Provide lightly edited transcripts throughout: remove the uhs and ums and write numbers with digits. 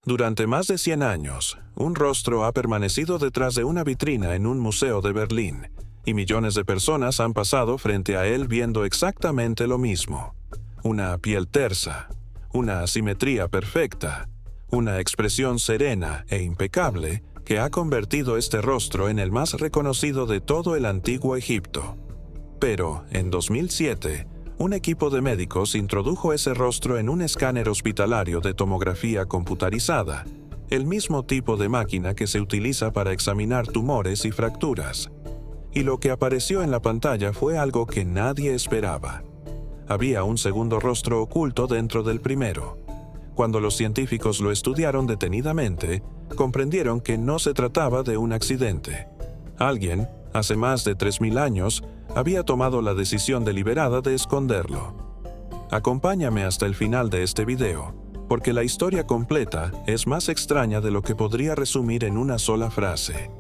Durante más de 100 años, un rostro ha permanecido detrás de una vitrina en un museo de Berlín, y millones de personas han pasado frente a él viendo exactamente lo mismo. Una piel tersa, una simetría perfecta, una expresión serena e impecable que ha convertido este rostro en el más reconocido de todo el antiguo Egipto. Pero, en 2007, un equipo de médicos introdujo ese rostro en un escáner hospitalario de tomografía computarizada, el mismo tipo de máquina que se utiliza para examinar tumores y fracturas. Y lo que apareció en la pantalla fue algo que nadie esperaba. Había un segundo rostro oculto dentro del primero. Cuando los científicos lo estudiaron detenidamente, comprendieron que no se trataba de un accidente. Alguien, hace más de 3000 años, había tomado la decisión deliberada de esconderlo. Acompáñame hasta el final de este video, porque la historia completa es más extraña de lo que podría resumir en una sola frase.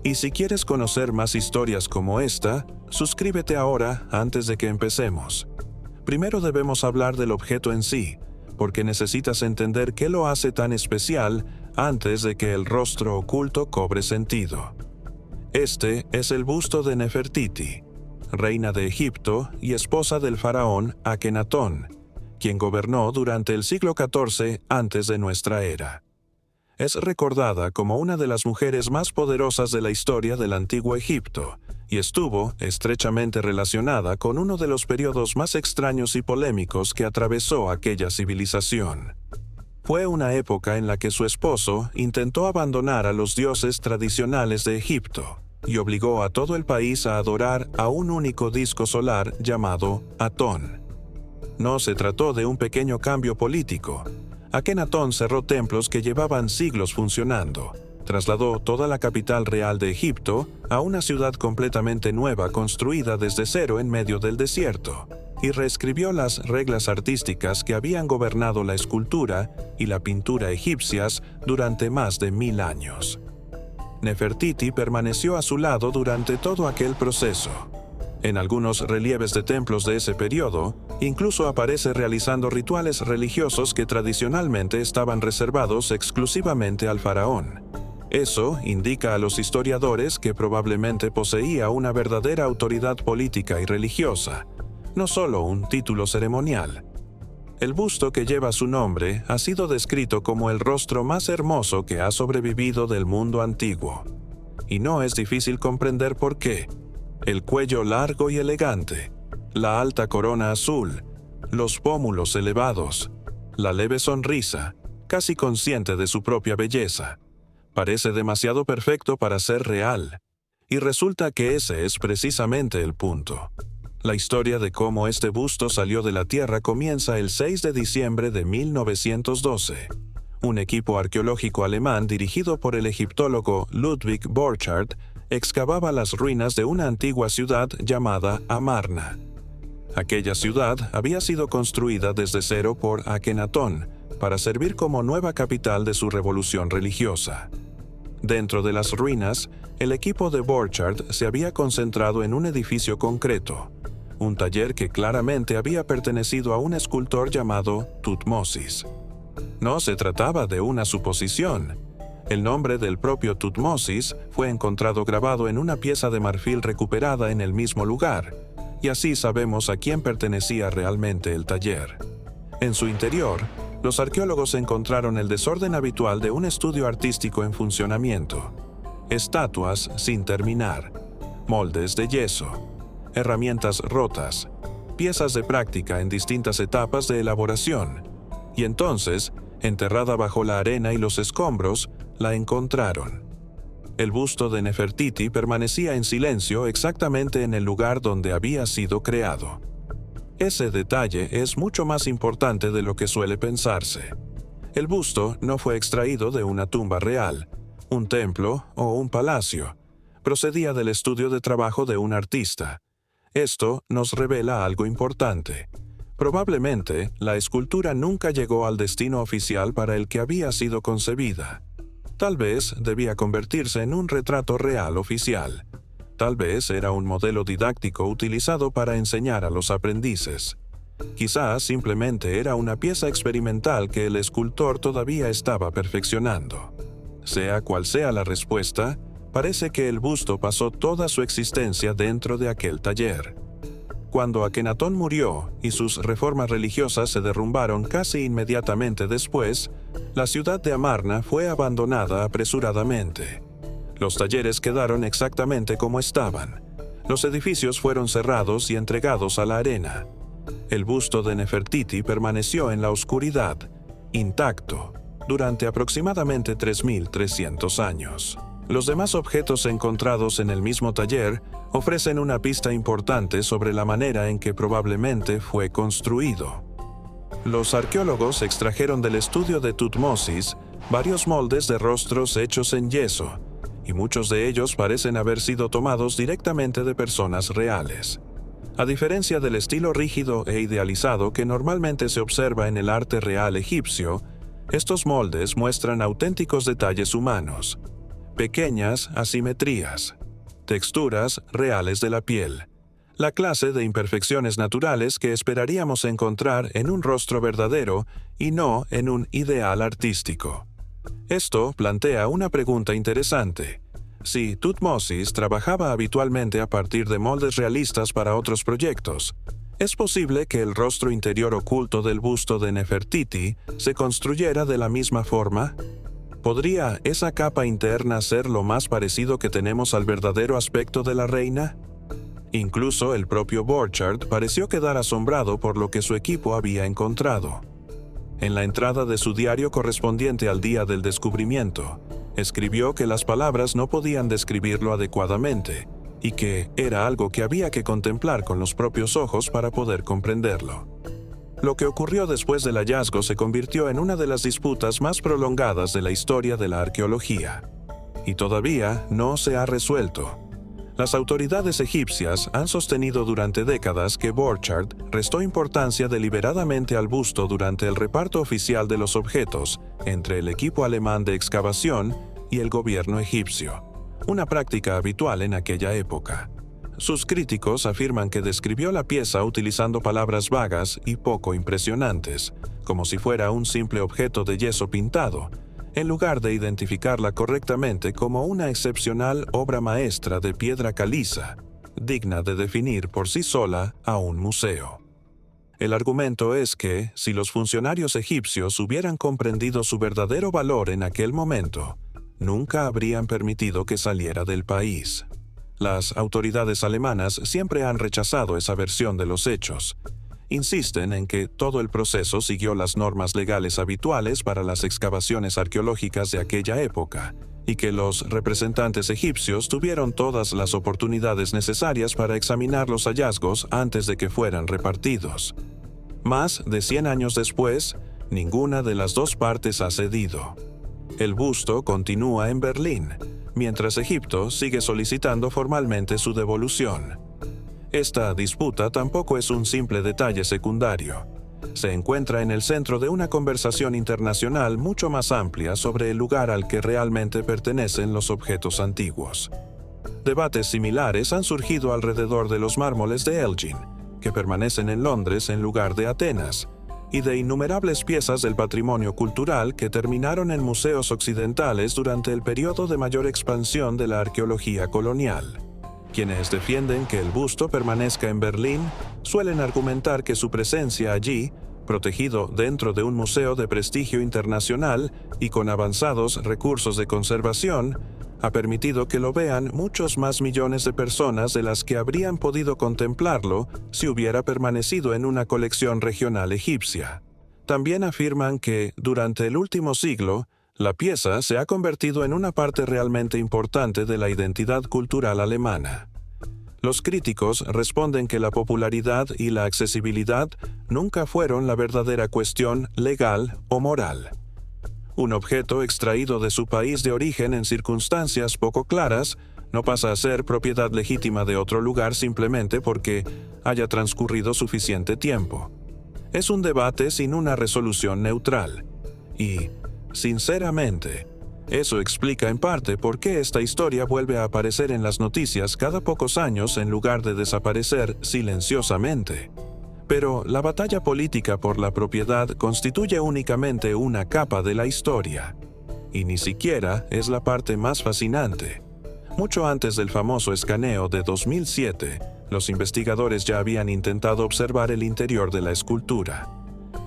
Y si quieres conocer más historias como esta, suscríbete ahora antes de que empecemos. Primero debemos hablar del objeto en sí, porque necesitas entender qué lo hace tan especial antes de que el rostro oculto cobre sentido. Este es el busto de Nefertiti, reina de Egipto y esposa del faraón Akenatón, quien gobernó durante el siglo XIV antes de nuestra era. Es recordada como una de las mujeres más poderosas de la historia del antiguo Egipto, y estuvo estrechamente relacionada con uno de los periodos más extraños y polémicos que atravesó aquella civilización. Fue una época en la que su esposo intentó abandonar a los dioses tradicionales de Egipto y obligó a todo el país a adorar a un único disco solar llamado Atón. No se trató de un pequeño cambio político. Akenatón cerró templos que llevaban siglos funcionando, trasladó toda la capital real de Egipto a una ciudad completamente nueva construida desde cero en medio del desierto, y reescribió las reglas artísticas que habían gobernado la escultura y la pintura egipcias durante más de 1000 años. Nefertiti permaneció a su lado durante todo aquel proceso. En algunos relieves de templos de ese periodo, incluso aparece realizando rituales religiosos que tradicionalmente estaban reservados exclusivamente al faraón. Eso indica a los historiadores que probablemente poseía una verdadera autoridad política y religiosa, no solo un título ceremonial. El busto que lleva su nombre ha sido descrito como el rostro más hermoso que ha sobrevivido del mundo antiguo. Y no es difícil comprender por qué. El cuello largo y elegante, la alta corona azul, los pómulos elevados, la leve sonrisa, casi consciente de su propia belleza. Parece demasiado perfecto para ser real. Y resulta que ese es precisamente el punto. La historia de cómo este busto salió de la Tierra comienza el 6 de diciembre de 1912. Un equipo arqueológico alemán dirigido por el egiptólogo Ludwig Borchardt excavaba las ruinas de una antigua ciudad llamada Amarna. Aquella ciudad había sido construida desde cero por Akenatón para servir como nueva capital de su revolución religiosa. Dentro de las ruinas, el equipo de Borchardt se había concentrado en un edificio concreto, un taller que claramente había pertenecido a un escultor llamado Tutmosis. No se trataba de una suposición. El nombre del propio Tutmosis fue encontrado grabado en una pieza de marfil recuperada en el mismo lugar, y así sabemos a quién pertenecía realmente el taller. En su interior, los arqueólogos encontraron el desorden habitual de un estudio artístico en funcionamiento: estatuas sin terminar, moldes de yeso, herramientas rotas, piezas de práctica en distintas etapas de elaboración. Y entonces, enterrada bajo la arena y los escombros, la encontraron. El busto de Nefertiti permanecía en silencio exactamente en el lugar donde había sido creado. Ese detalle es mucho más importante de lo que suele pensarse. El busto no fue extraído de una tumba real, un templo o un palacio. Procedía del estudio de trabajo de un artista. Esto nos revela algo importante. Probablemente, la escultura nunca llegó al destino oficial para el que había sido concebida. Tal vez debía convertirse en un retrato real oficial. Tal vez era un modelo didáctico utilizado para enseñar a los aprendices. Quizás simplemente era una pieza experimental que el escultor todavía estaba perfeccionando. Sea cual sea la respuesta, parece que el busto pasó toda su existencia dentro de aquel taller. Cuando Akenatón murió y sus reformas religiosas se derrumbaron casi inmediatamente después, la ciudad de Amarna fue abandonada apresuradamente. Los talleres quedaron exactamente como estaban. Los edificios fueron cerrados y entregados a la arena. El busto de Nefertiti permaneció en la oscuridad, intacto, durante aproximadamente 3.300 años. Los demás objetos encontrados en el mismo taller ofrecen una pista importante sobre la manera en que probablemente fue construido. Los arqueólogos extrajeron del estudio de Tutmosis varios moldes de rostros hechos en yeso, y muchos de ellos parecen haber sido tomados directamente de personas reales. A diferencia del estilo rígido e idealizado que normalmente se observa en el arte real egipcio, estos moldes muestran auténticos detalles humanos, pequeñas asimetrías, texturas reales de la piel, la clase de imperfecciones naturales que esperaríamos encontrar en un rostro verdadero y no en un ideal artístico. Esto plantea una pregunta interesante. Si Tutmosis trabajaba habitualmente a partir de moldes realistas para otros proyectos, ¿es posible que el rostro interior oculto del busto de Nefertiti se construyera de la misma forma? ¿Podría esa capa interna ser lo más parecido que tenemos al verdadero aspecto de la reina? Incluso el propio Borchardt pareció quedar asombrado por lo que su equipo había encontrado. En la entrada de su diario correspondiente al día del descubrimiento, escribió que las palabras no podían describirlo adecuadamente y que era algo que había que contemplar con los propios ojos para poder comprenderlo. Lo que ocurrió después del hallazgo se convirtió en una de las disputas más prolongadas de la historia de la arqueología, y todavía no se ha resuelto. Las autoridades egipcias han sostenido durante décadas que Borchardt restó importancia deliberadamente al busto durante el reparto oficial de los objetos entre el equipo alemán de excavación y el gobierno egipcio, una práctica habitual en aquella época. Sus críticos afirman que describió la pieza utilizando palabras vagas y poco impresionantes, como si fuera un simple objeto de yeso pintado, en lugar de identificarla correctamente como una excepcional obra maestra de piedra caliza, digna de definir por sí sola a un museo. El argumento es que, si los funcionarios egipcios hubieran comprendido su verdadero valor en aquel momento, nunca habrían permitido que saliera del país. Las autoridades alemanas siempre han rechazado esa versión de los hechos. Insisten en que todo el proceso siguió las normas legales habituales para las excavaciones arqueológicas de aquella época, y que los representantes egipcios tuvieron todas las oportunidades necesarias para examinar los hallazgos antes de que fueran repartidos. Más de 100 años después, ninguna de las dos partes ha cedido. El busto continúa en Berlín, mientras Egipto sigue solicitando formalmente su devolución. Esta disputa tampoco es un simple detalle secundario. Se encuentra en el centro de una conversación internacional mucho más amplia sobre el lugar al que realmente pertenecen los objetos antiguos. Debates similares han surgido alrededor de los mármoles de Elgin, que permanecen en Londres en lugar de Atenas, y de innumerables piezas del patrimonio cultural que terminaron en museos occidentales durante el periodo de mayor expansión de la arqueología colonial. Quienes defienden que el busto permanezca en Berlín suelen argumentar que su presencia allí, protegido dentro de un museo de prestigio internacional y con avanzados recursos de conservación, ha permitido que lo vean muchos más millones de personas de las que habrían podido contemplarlo si hubiera permanecido en una colección regional egipcia. También afirman que, durante el último siglo, la pieza se ha convertido en una parte realmente importante de la identidad cultural alemana. Los críticos responden que la popularidad y la accesibilidad nunca fueron la verdadera cuestión legal o moral. Un objeto extraído de su país de origen en circunstancias poco claras no pasa a ser propiedad legítima de otro lugar simplemente porque haya transcurrido suficiente tiempo. Es un debate sin una resolución neutral. Y, sinceramente, eso explica en parte por qué esta historia vuelve a aparecer en las noticias cada pocos años en lugar de desaparecer silenciosamente. Pero la batalla política por la propiedad constituye únicamente una capa de la historia. Y ni siquiera es la parte más fascinante. Mucho antes del famoso escaneo de 2007, los investigadores ya habían intentado observar el interior de la escultura.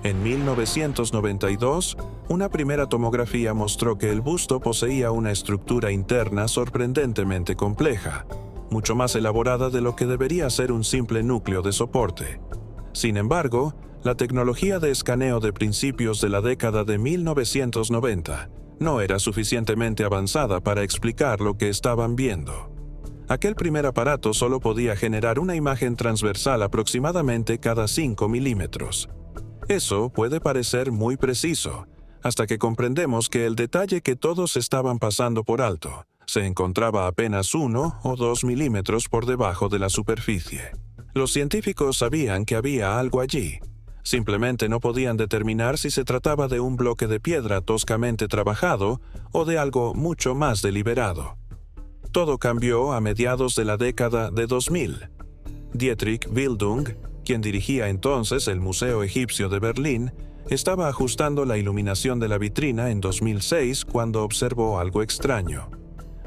En 1992, una primera tomografía mostró que el busto poseía una estructura interna sorprendentemente compleja, mucho más elaborada de lo que debería ser un simple núcleo de soporte. Sin embargo, la tecnología de escaneo de principios de la década de 1990 no era suficientemente avanzada para explicar lo que estaban viendo. Aquel primer aparato solo podía generar una imagen transversal aproximadamente cada 5 milímetros. Eso puede parecer muy preciso, hasta que comprendemos que el detalle que todos estaban pasando por alto se encontraba apenas 1 o 2 milímetros por debajo de la superficie. Los científicos sabían que había algo allí. Simplemente no podían determinar si se trataba de un bloque de piedra toscamente trabajado o de algo mucho más deliberado. Todo cambió a mediados de la década de 2000. Dietrich Bildung, quien dirigía entonces el Museo Egipcio de Berlín, estaba ajustando la iluminación de la vitrina en 2006 cuando observó algo extraño.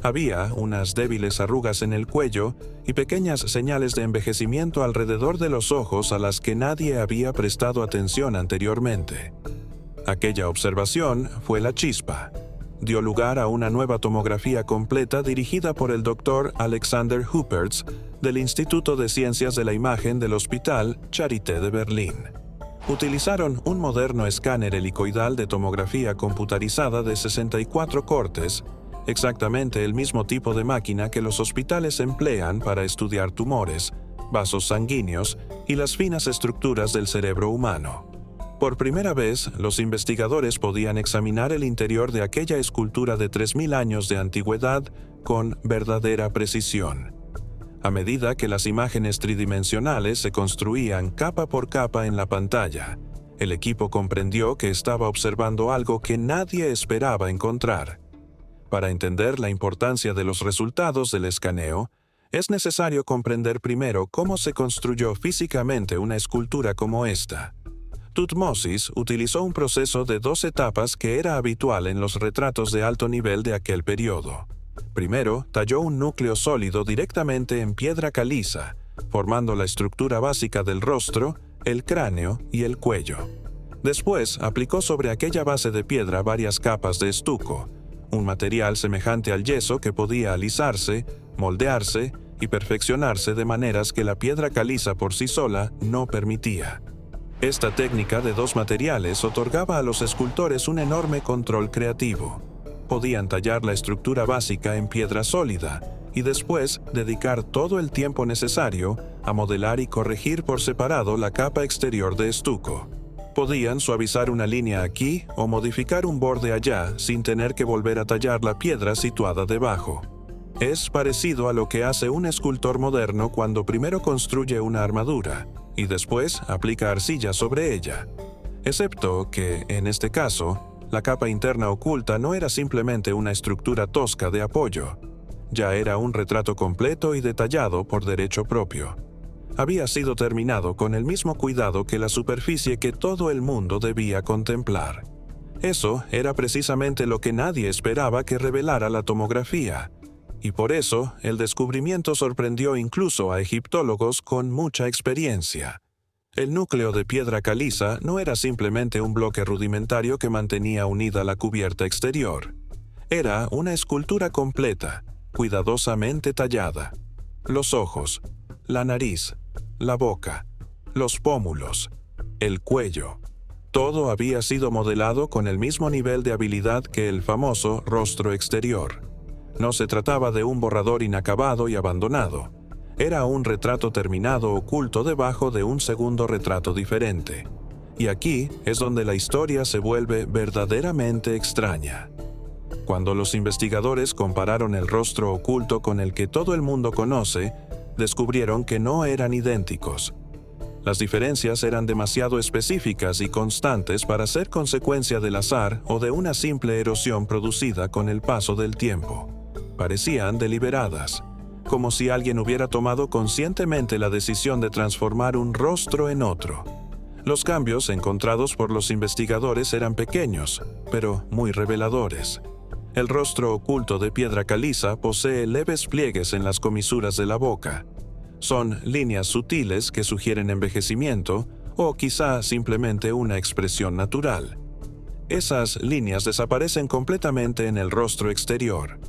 Había unas débiles arrugas en el cuello y pequeñas señales de envejecimiento alrededor de los ojos a las que nadie había prestado atención anteriormente. Aquella observación fue la chispa. Dio lugar a una nueva tomografía completa dirigida por el Dr. Alexander Huppertz del Instituto de Ciencias de la Imagen del Hospital Charité de Berlín. Utilizaron un moderno escáner helicoidal de tomografía computarizada de 64 cortes, exactamente el mismo tipo de máquina que los hospitales emplean para estudiar tumores, vasos sanguíneos y las finas estructuras del cerebro humano. Por primera vez, los investigadores podían examinar el interior de aquella escultura de 3000 años de antigüedad con verdadera precisión. A medida que las imágenes tridimensionales se construían capa por capa en la pantalla, el equipo comprendió que estaba observando algo que nadie esperaba encontrar. Para entender la importancia de los resultados del escaneo, es necesario comprender primero cómo se construyó físicamente una escultura como esta. Thutmose utilizó un proceso de 2 etapas que era habitual en los retratos de alto nivel de aquel periodo. Primero, talló un núcleo sólido directamente en piedra caliza, formando la estructura básica del rostro, el cráneo y el cuello. Después, aplicó sobre aquella base de piedra varias capas de estuco, un material semejante al yeso que podía alisarse, moldearse y perfeccionarse de maneras que la piedra caliza por sí sola no permitía. Esta técnica de 2 materiales otorgaba a los escultores un enorme control creativo. Podían tallar la estructura básica en piedra sólida y después dedicar todo el tiempo necesario a modelar y corregir por separado la capa exterior de estuco. Podían suavizar una línea aquí o modificar un borde allá sin tener que volver a tallar la piedra situada debajo. Es parecido a lo que hace un escultor moderno cuando primero construye una armadura y después aplica arcilla sobre ella. Excepto que, en este caso, la capa interna oculta no era simplemente una estructura tosca de apoyo. Ya era un retrato completo y detallado por derecho propio. Había sido terminado con el mismo cuidado que la superficie que todo el mundo debía contemplar. Eso era precisamente lo que nadie esperaba que revelara la tomografía, y por eso el descubrimiento sorprendió incluso a egiptólogos con mucha experiencia. El núcleo de piedra caliza no era simplemente un bloque rudimentario que mantenía unida la cubierta exterior. Era una escultura completa, cuidadosamente tallada. Los ojos, la nariz, la boca, los pómulos, el cuello. Todo había sido modelado con el mismo nivel de habilidad que el famoso rostro exterior. No se trataba de un borrador inacabado y abandonado. Era un retrato terminado oculto debajo de un segundo retrato diferente. Y aquí es donde la historia se vuelve verdaderamente extraña. Cuando los investigadores compararon el rostro oculto con el que todo el mundo conoce, descubrieron que no eran idénticos. Las diferencias eran demasiado específicas y constantes para ser consecuencia del azar o de una simple erosión producida con el paso del tiempo. Parecían deliberadas, como si alguien hubiera tomado conscientemente la decisión de transformar un rostro en otro. Los cambios encontrados por los investigadores eran pequeños, pero muy reveladores. El rostro oculto de piedra caliza posee leves pliegues en las comisuras de la boca. Son líneas sutiles que sugieren envejecimiento o quizá simplemente una expresión natural. Esas líneas desaparecen completamente en el rostro exterior.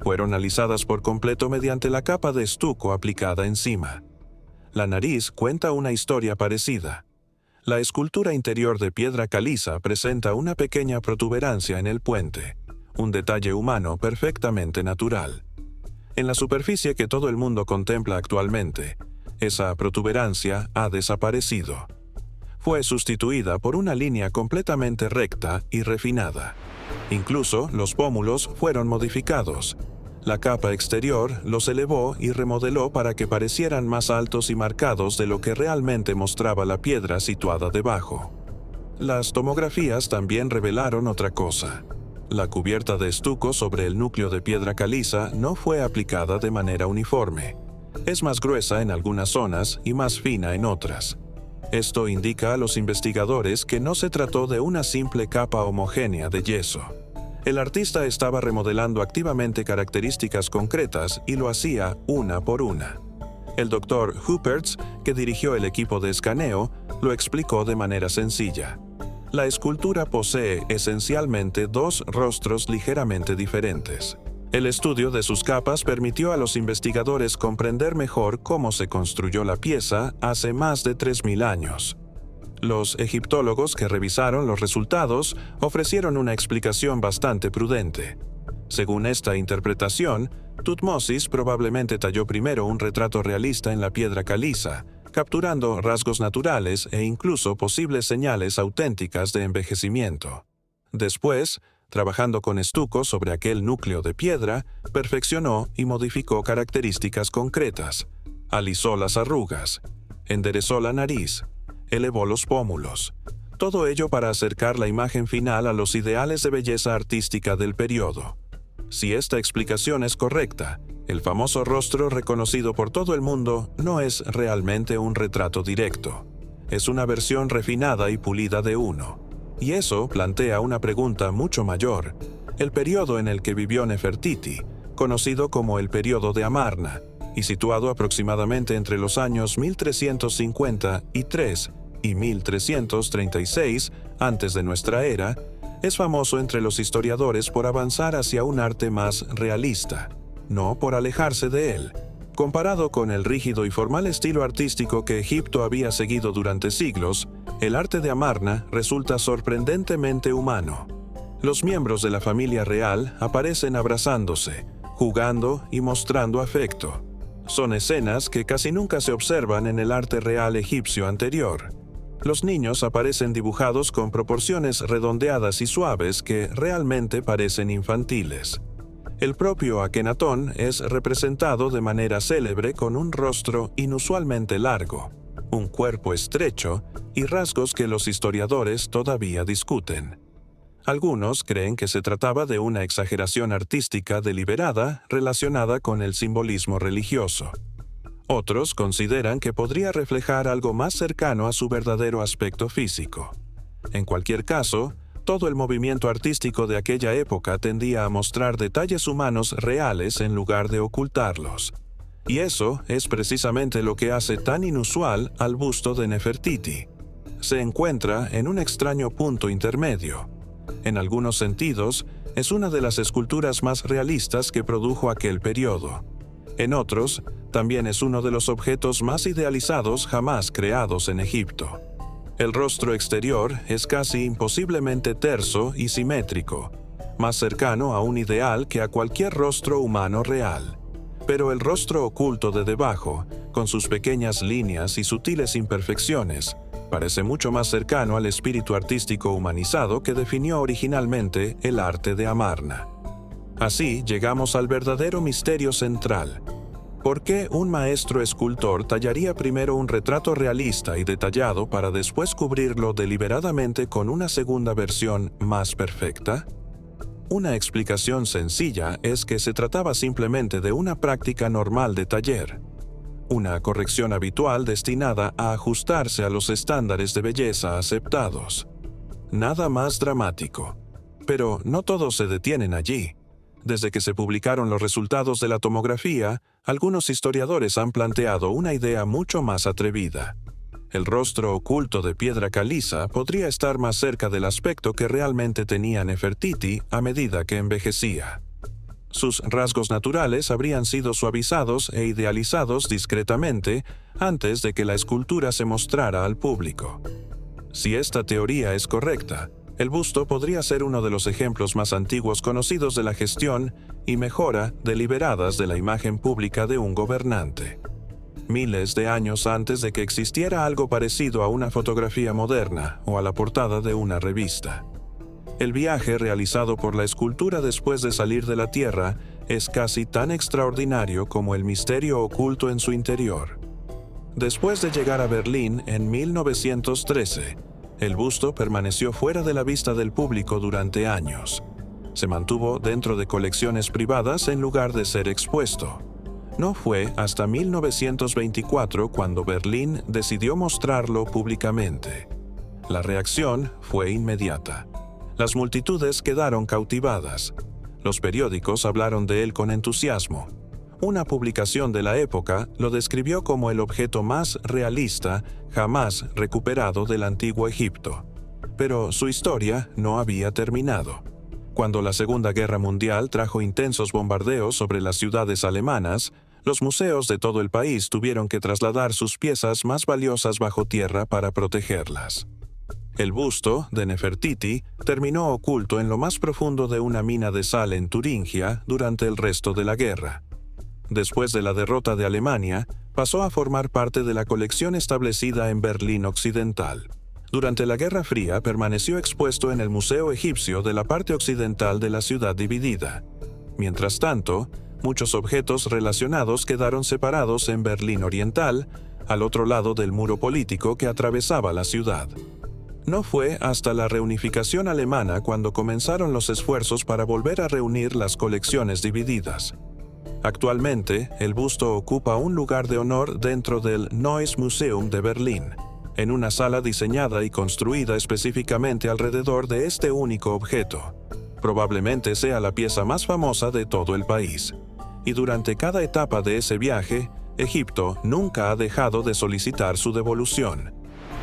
Fueron alisadas por completo mediante la capa de estuco aplicada encima. La nariz cuenta una historia parecida. La escultura interior de piedra caliza presenta una pequeña protuberancia en el puente, un detalle humano perfectamente natural. En la superficie que todo el mundo contempla actualmente, esa protuberancia ha desaparecido. Fue sustituida por una línea completamente recta y refinada. Incluso los pómulos fueron modificados. La capa exterior los elevó y remodeló para que parecieran más altos y marcados de lo que realmente mostraba la piedra situada debajo. Las tomografías también revelaron otra cosa. La cubierta de estuco sobre el núcleo de piedra caliza no fue aplicada de manera uniforme. Es más gruesa en algunas zonas y más fina en otras. Esto indica a los investigadores que no se trató de una simple capa homogénea de yeso. El artista estaba remodelando activamente características concretas y lo hacía una por una. El Dr. Huppertz, que dirigió el equipo de escaneo, lo explicó de manera sencilla. La escultura posee esencialmente dos rostros ligeramente diferentes. El estudio de sus capas permitió a los investigadores comprender mejor cómo se construyó la pieza hace más de 3000 años. Los egiptólogos que revisaron los resultados ofrecieron una explicación bastante prudente. Según esta interpretación, Tutmosis probablemente talló primero un retrato realista en la piedra caliza, capturando rasgos naturales e incluso posibles señales auténticas de envejecimiento. Después, trabajando con estuco sobre aquel núcleo de piedra, perfeccionó y modificó características concretas, alisó las arrugas, enderezó la nariz, elevó los pómulos. Todo ello para acercar la imagen final a los ideales de belleza artística del periodo. Si esta explicación es correcta, el famoso rostro reconocido por todo el mundo no es realmente un retrato directo. Es una versión refinada y pulida de uno. Y eso plantea una pregunta mucho mayor. El periodo en el que vivió Nefertiti, conocido como el periodo de Amarna, y situado aproximadamente entre los años 1353 y 1336 antes de nuestra era, es famoso entre los historiadores por avanzar hacia un arte más realista, no por alejarse de él. Comparado con el rígido y formal estilo artístico que Egipto había seguido durante siglos, el arte de Amarna resulta sorprendentemente humano. Los miembros de la familia real aparecen abrazándose, jugando y mostrando afecto. Son escenas que casi nunca se observan en el arte real egipcio anterior. Los niños aparecen dibujados con proporciones redondeadas y suaves que realmente parecen infantiles. El propio Akenatón es representado de manera célebre con un rostro inusualmente largo, un cuerpo estrecho y rasgos que los historiadores todavía discuten. Algunos creen que se trataba de una exageración artística deliberada relacionada con el simbolismo religioso. Otros consideran que podría reflejar algo más cercano a su verdadero aspecto físico. En cualquier caso, todo el movimiento artístico de aquella época tendía a mostrar detalles humanos reales en lugar de ocultarlos. Y eso es precisamente lo que hace tan inusual al busto de Nefertiti. Se encuentra en un extraño punto intermedio. En algunos sentidos, es una de las esculturas más realistas que produjo aquel periodo. En otros, también es uno de los objetos más idealizados jamás creados en Egipto. El rostro exterior es casi imposiblemente terso y simétrico, más cercano a un ideal que a cualquier rostro humano real. Pero el rostro oculto de debajo, con sus pequeñas líneas y sutiles imperfecciones, parece mucho más cercano al espíritu artístico humanizado que definió originalmente el arte de Amarna. Así llegamos al verdadero misterio central. ¿Por qué un maestro escultor tallaría primero un retrato realista y detallado para después cubrirlo deliberadamente con una segunda versión más perfecta? Una explicación sencilla es que se trataba simplemente de una práctica normal de taller, una corrección habitual destinada a ajustarse a los estándares de belleza aceptados. Nada más dramático. Pero no todos se detienen allí. Desde que se publicaron los resultados de la tomografía, algunos historiadores han planteado una idea mucho más atrevida. El rostro oculto de piedra caliza podría estar más cerca del aspecto que realmente tenía Nefertiti a medida que envejecía. Sus rasgos naturales habrían sido suavizados e idealizados discretamente antes de que la escultura se mostrara al público. Si esta teoría es correcta, el busto podría ser uno de los ejemplos más antiguos conocidos de la gestión y mejora deliberadas de la imagen pública de un gobernante. Miles de años antes de que existiera algo parecido a una fotografía moderna o a la portada de una revista. El viaje realizado por la escultura después de salir de la Tierra es casi tan extraordinario como el misterio oculto en su interior. Después de llegar a Berlín en 1913, el busto permaneció fuera de la vista del público durante años. Se mantuvo dentro de colecciones privadas en lugar de ser expuesto. No fue hasta 1924 cuando Berlín decidió mostrarlo públicamente. La reacción fue inmediata. Las multitudes quedaron cautivadas. Los periódicos hablaron de él con entusiasmo. Una publicación de la época lo describió como el objeto más realista jamás recuperado del antiguo Egipto. Pero su historia no había terminado. Cuando la Segunda Guerra Mundial trajo intensos bombardeos sobre las ciudades alemanas, los museos de todo el país tuvieron que trasladar sus piezas más valiosas bajo tierra para protegerlas. El busto de Nefertiti terminó oculto en lo más profundo de una mina de sal en Turingia durante el resto de la guerra. Después de la derrota de Alemania, pasó a formar parte de la colección establecida en Berlín Occidental. Durante la Guerra Fría permaneció expuesto en el Museo Egipcio de la parte occidental de la ciudad dividida. Mientras tanto, muchos objetos relacionados quedaron separados en Berlín Oriental, al otro lado del muro político que atravesaba la ciudad. No fue hasta la reunificación alemana cuando comenzaron los esfuerzos para volver a reunir las colecciones divididas. Actualmente, el busto ocupa un lugar de honor dentro del Neues Museum de Berlín, en una sala diseñada y construida específicamente alrededor de este único objeto. Probablemente sea la pieza más famosa de todo el país. Y durante cada etapa de ese viaje, Egipto nunca ha dejado de solicitar su devolución.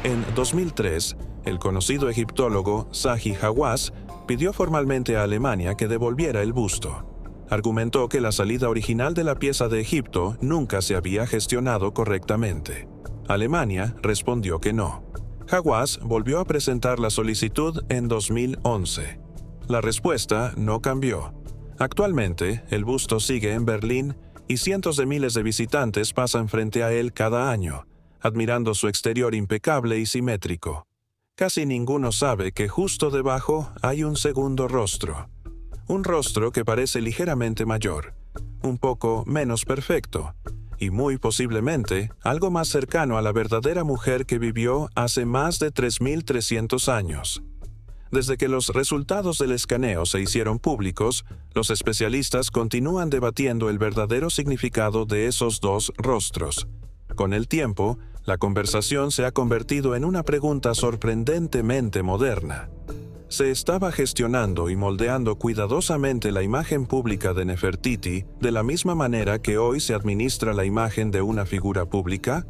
En 2003, el conocido egiptólogo Zahi Hawass pidió formalmente a Alemania que devolviera el busto. Argumentó que la salida original de la pieza de Egipto nunca se había gestionado correctamente. Alemania respondió que no. Hawass volvió a presentar la solicitud en 2011. La respuesta no cambió. Actualmente, el busto sigue en Berlín y cientos de miles de visitantes pasan frente a él cada año, admirando su exterior impecable y simétrico. Casi ninguno sabe que justo debajo hay un segundo rostro. Un rostro que parece ligeramente mayor, un poco menos perfecto, y muy posiblemente algo más cercano a la verdadera mujer que vivió hace más de 3.300 años. Desde que los resultados del escaneo se hicieron públicos, los especialistas continúan debatiendo el verdadero significado de esos dos rostros. Con el tiempo, la conversación se ha convertido en una pregunta sorprendentemente moderna. Se estaba gestionando y moldeando cuidadosamente la imagen pública de Nefertiti de la misma manera que hoy se administra la imagen de una figura pública.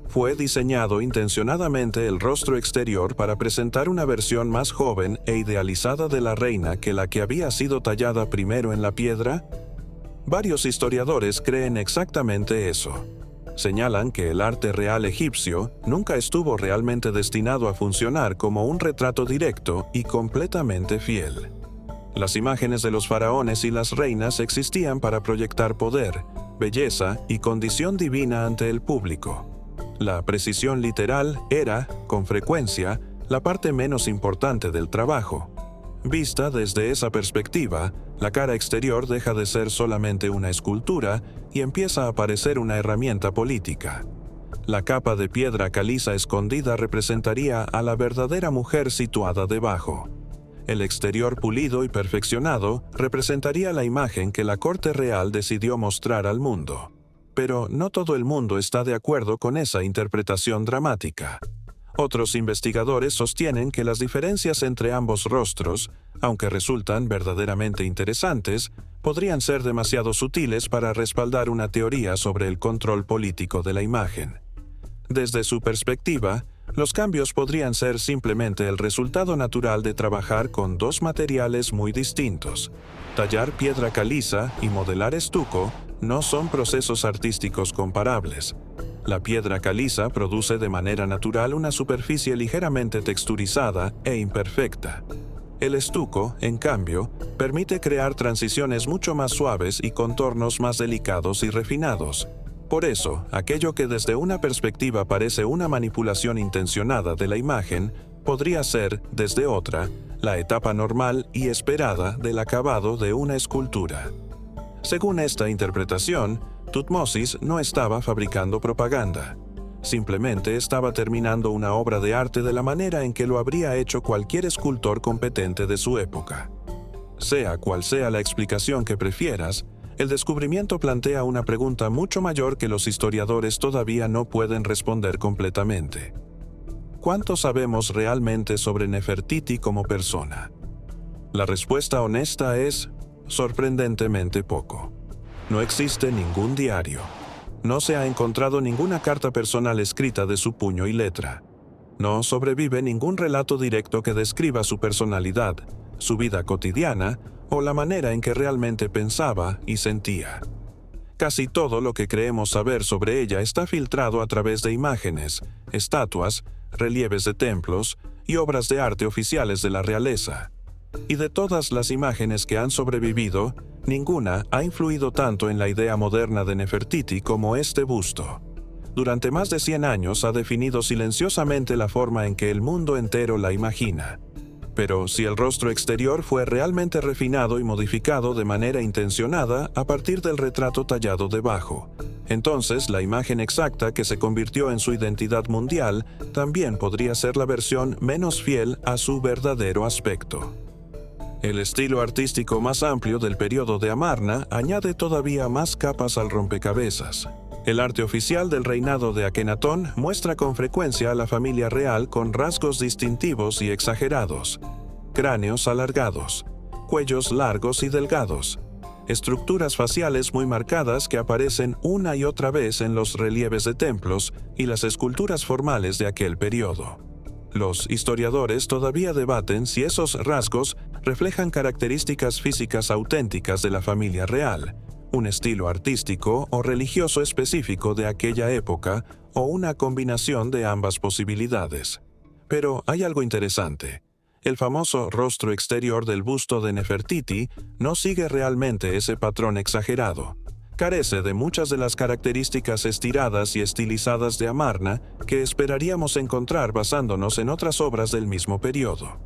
Fue diseñado intencionadamente el rostro exterior para presentar una versión más joven e idealizada de la reina que la que había sido tallada primero en la piedra. Varios historiadores creen exactamente eso. Señalan que el arte real egipcio nunca estuvo realmente destinado a funcionar como un retrato directo y completamente fiel. Las imágenes de los faraones y las reinas existían para proyectar poder, belleza y condición divina ante el público. La precisión literal era, con frecuencia, la parte menos importante del trabajo. Vista desde esa perspectiva, la cara exterior deja de ser solamente una escultura y empieza a parecer una herramienta política. La capa de piedra caliza escondida representaría a la verdadera mujer situada debajo. El exterior pulido y perfeccionado representaría la imagen que la corte real decidió mostrar al mundo. Pero no todo el mundo está de acuerdo con esa interpretación dramática. Otros investigadores sostienen que las diferencias entre ambos rostros, aunque resultan verdaderamente interesantes, podrían ser demasiado sutiles para respaldar una teoría sobre el control político de la imagen. Desde su perspectiva, los cambios podrían ser simplemente el resultado natural de trabajar con dos materiales muy distintos. Tallar piedra caliza y modelar estuco no son procesos artísticos comparables. La piedra caliza produce de manera natural una superficie ligeramente texturizada e imperfecta. El estuco, en cambio, permite crear transiciones mucho más suaves y contornos más delicados y refinados. Por eso, aquello que desde una perspectiva parece una manipulación intencionada de la imagen, podría ser, desde otra, la etapa normal y esperada del acabado de una escultura. Según esta interpretación, Thutmosis no estaba fabricando propaganda. Simplemente estaba terminando una obra de arte de la manera en que lo habría hecho cualquier escultor competente de su época. Sea cual sea la explicación que prefieras, el descubrimiento plantea una pregunta mucho mayor que los historiadores todavía no pueden responder completamente. ¿Cuánto sabemos realmente sobre Nefertiti como persona? La respuesta honesta es sorprendentemente poco. No existe ningún diario. No se ha encontrado ninguna carta personal escrita de su puño y letra. No sobrevive ningún relato directo que describa su personalidad, su vida cotidiana o la manera en que realmente pensaba y sentía. Casi todo lo que creemos saber sobre ella está filtrado a través de imágenes, estatuas, relieves de templos y obras de arte oficiales de la realeza. Y de todas las imágenes que han sobrevivido, ninguna ha influido tanto en la idea moderna de Nefertiti como este busto. Durante más de 100 años ha definido silenciosamente la forma en que el mundo entero la imagina. Pero si el rostro exterior fue realmente refinado y modificado de manera intencionada a partir del retrato tallado debajo, entonces la imagen exacta que se convirtió en su identidad mundial también podría ser la versión menos fiel a su verdadero aspecto. El estilo artístico más amplio del periodo de Amarna añade todavía más capas al rompecabezas. El arte oficial del reinado de Akenatón muestra con frecuencia a la familia real con rasgos distintivos y exagerados: cráneos alargados, cuellos largos y delgados, estructuras faciales muy marcadas que aparecen una y otra vez en los relieves de templos y las esculturas formales de aquel periodo. Los historiadores todavía debaten si esos rasgos reflejan características físicas auténticas de la familia real, un estilo artístico o religioso específico de aquella época, o una combinación de ambas posibilidades. Pero hay algo interesante. El famoso rostro exterior del busto de Nefertiti no sigue realmente ese patrón exagerado. Carece de muchas de las características estiradas y estilizadas de Amarna que esperaríamos encontrar basándonos en otras obras del mismo periodo.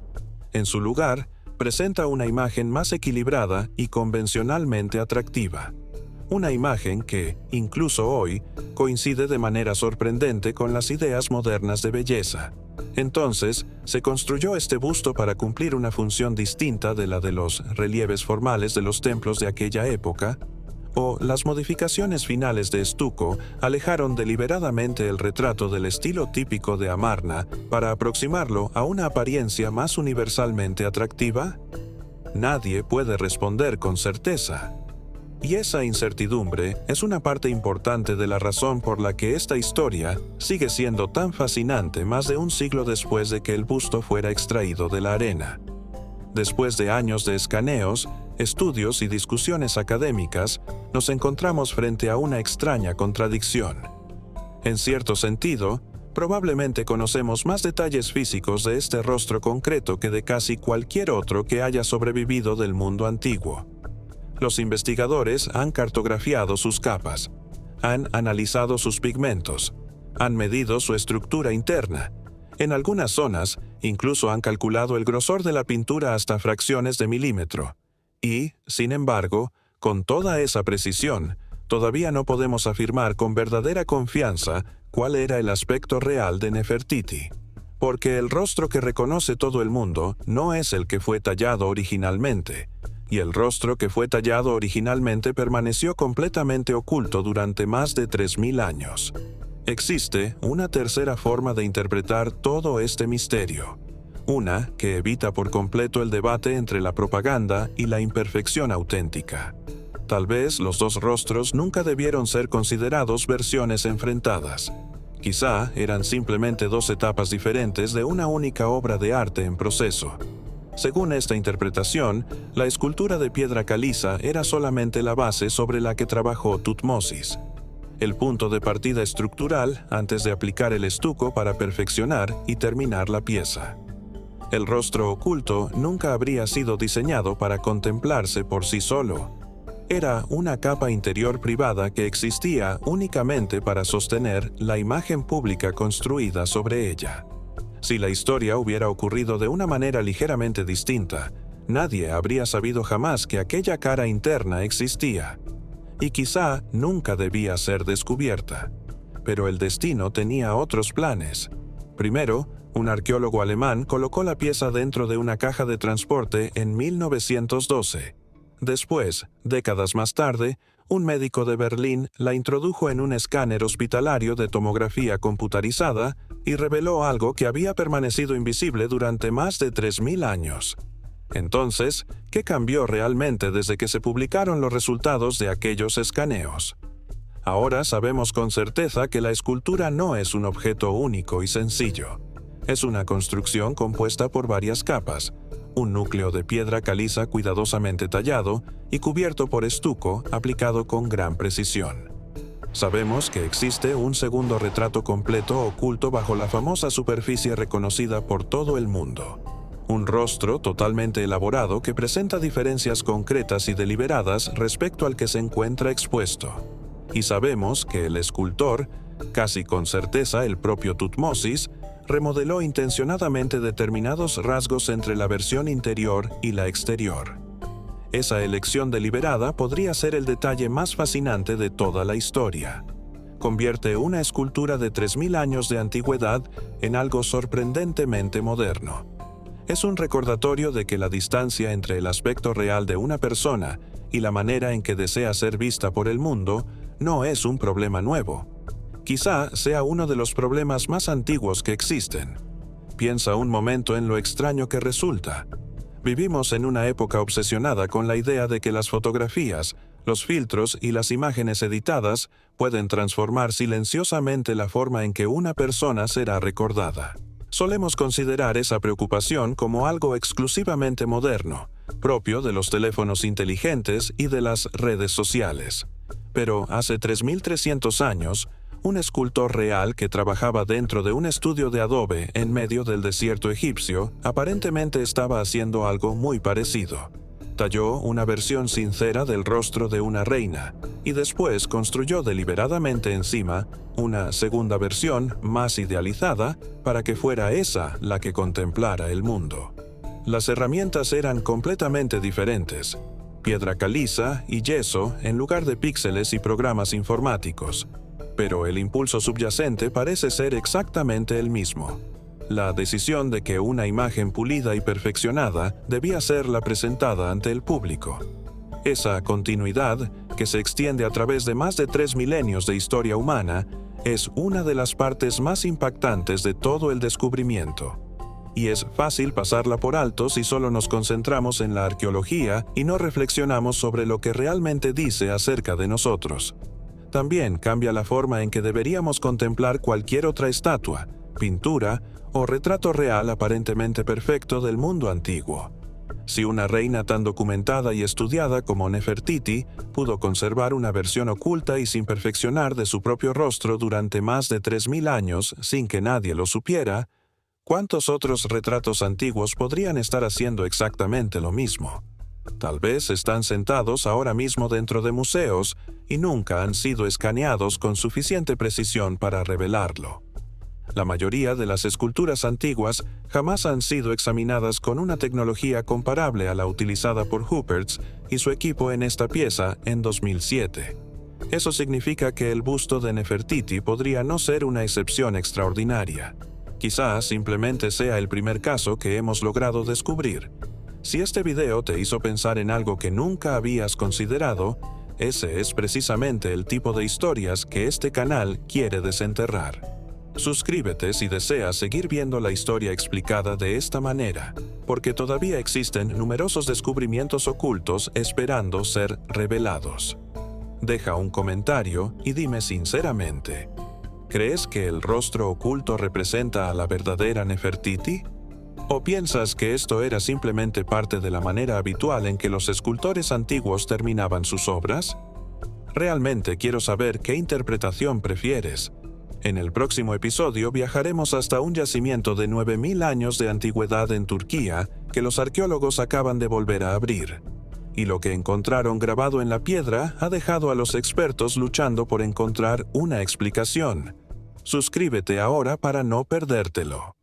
En su lugar, presenta una imagen más equilibrada y convencionalmente atractiva. Una imagen que, incluso hoy, coincide de manera sorprendente con las ideas modernas de belleza. Entonces, se construyó este busto para cumplir una función distinta de la de los relieves formales de los templos de aquella época, o las modificaciones finales de estuco alejaron deliberadamente el retrato del estilo típico de Amarna para aproximarlo a una apariencia más universalmente atractiva? Nadie puede responder con certeza. Y esa incertidumbre es una parte importante de la razón por la que esta historia sigue siendo tan fascinante más de un siglo después de que el busto fuera extraído de la arena. Después de años de escaneos, estudios y discusiones académicas, nos encontramos frente a una extraña contradicción. En cierto sentido, probablemente conocemos más detalles físicos de este rostro concreto que de casi cualquier otro que haya sobrevivido del mundo antiguo. Los investigadores han cartografiado sus capas, han analizado sus pigmentos, han medido su estructura interna. En algunas zonas, incluso han calculado el grosor de la pintura hasta fracciones de milímetro. Y, sin embargo, con toda esa precisión, todavía no podemos afirmar con verdadera confianza cuál era el aspecto real de Nefertiti. porque el rostro que reconoce todo el mundo no es el que fue tallado originalmente, y el rostro que fue tallado originalmente permaneció completamente oculto durante más de 3000 años. Existe una tercera forma de interpretar todo este misterio, una que evita por completo el debate entre la propaganda y la imperfección auténtica. Tal vez los dos rostros nunca debieron ser considerados versiones enfrentadas. Quizá eran simplemente dos etapas diferentes de una única obra de arte en proceso. Según esta interpretación, la escultura de piedra caliza era solamente la base sobre la que trabajó Tutmosis, el punto de partida estructural antes de aplicar el estuco para perfeccionar y terminar la pieza. El rostro oculto nunca habría sido diseñado para contemplarse por sí solo. Era una capa interior privada que existía únicamente para sostener la imagen pública construida sobre ella. Si la historia hubiera ocurrido de una manera ligeramente distinta, nadie habría sabido jamás que aquella cara interna existía. Y quizá nunca debía ser descubierta. Pero el destino tenía otros planes. Primero, un arqueólogo alemán colocó la pieza dentro de una caja de transporte en 1912. Después, décadas más tarde, un médico de Berlín la introdujo en un escáner hospitalario de tomografía computarizada y reveló algo que había permanecido invisible durante más de 3000 años. Entonces, ¿qué cambió realmente desde que se publicaron los resultados de aquellos escaneos? Ahora sabemos con certeza que la escultura no es un objeto único y sencillo. Es una construcción compuesta por varias capas, un núcleo de piedra caliza cuidadosamente tallado y cubierto por estuco aplicado con gran precisión. Sabemos que existe un segundo retrato completo oculto bajo la famosa superficie reconocida por todo el mundo. Un rostro totalmente elaborado que presenta diferencias concretas y deliberadas respecto al que se encuentra expuesto. Y sabemos que el escultor, casi con certeza el propio Tutmosis, remodeló intencionadamente determinados rasgos entre la versión interior y la exterior. Esa elección deliberada podría ser el detalle más fascinante de toda la historia. Convierte una escultura de 3000 años de antigüedad en algo sorprendentemente moderno. Es un recordatorio de que la distancia entre el aspecto real de una persona y la manera en que desea ser vista por el mundo no es un problema nuevo. Quizá sea uno de los problemas más antiguos que existen. Piensa un momento en lo extraño que resulta. Vivimos en una época obsesionada con la idea de que las fotografías, los filtros y las imágenes editadas pueden transformar silenciosamente la forma en que una persona será recordada. Solemos considerar esa preocupación como algo exclusivamente moderno, propio de los teléfonos inteligentes y de las redes sociales. Pero hace 3300 años, un escultor real que trabajaba dentro de un estudio de adobe en medio del desierto egipcio aparentemente estaba haciendo algo muy parecido. Talló una versión sincera del rostro de una reina y después construyó deliberadamente encima una segunda versión más idealizada para que fuera esa la que contemplara el mundo. Las herramientas eran completamente diferentes: piedra caliza y yeso en lugar de píxeles y programas informáticos. Pero el impulso subyacente parece ser exactamente el mismo: la decisión de que una imagen pulida y perfeccionada debía ser la presentada ante el público. Esa continuidad, que se extiende a través de más de 3 milenios de historia humana, es una de las partes más impactantes de todo el descubrimiento. Y es fácil pasarla por alto si solo nos concentramos en la arqueología y no reflexionamos sobre lo que realmente dice acerca de nosotros. También cambia la forma en que deberíamos contemplar cualquier otra estatua, pintura o retrato real aparentemente perfecto del mundo antiguo. Si una reina tan documentada y estudiada como Nefertiti pudo conservar una versión oculta y sin perfeccionar de su propio rostro durante más de 3000 años sin que nadie lo supiera, ¿cuántos otros retratos antiguos podrían estar haciendo exactamente lo mismo? Tal vez están sentados ahora mismo dentro de museos y nunca han sido escaneados con suficiente precisión para revelarlo. La mayoría de las esculturas antiguas jamás han sido examinadas con una tecnología comparable a la utilizada por Huppertz y su equipo en esta pieza en 2007. Eso significa que el busto de Nefertiti podría no ser una excepción extraordinaria. Quizás simplemente sea el primer caso que hemos logrado descubrir. Si este video te hizo pensar en algo que nunca habías considerado, ese es precisamente el tipo de historias que este canal quiere desenterrar. Suscríbete si deseas seguir viendo la historia explicada de esta manera, porque todavía existen numerosos descubrimientos ocultos esperando ser revelados. Deja un comentario y dime sinceramente, ¿crees que el rostro oculto representa a la verdadera Nefertiti? ¿O piensas que esto era simplemente parte de la manera habitual en que los escultores antiguos terminaban sus obras? Realmente quiero saber qué interpretación prefieres. En el próximo episodio viajaremos hasta un yacimiento de 9000 años de antigüedad en Turquía que los arqueólogos acaban de volver a abrir. Y lo que encontraron grabado en la piedra ha dejado a los expertos luchando por encontrar una explicación. Suscríbete ahora para no perdértelo.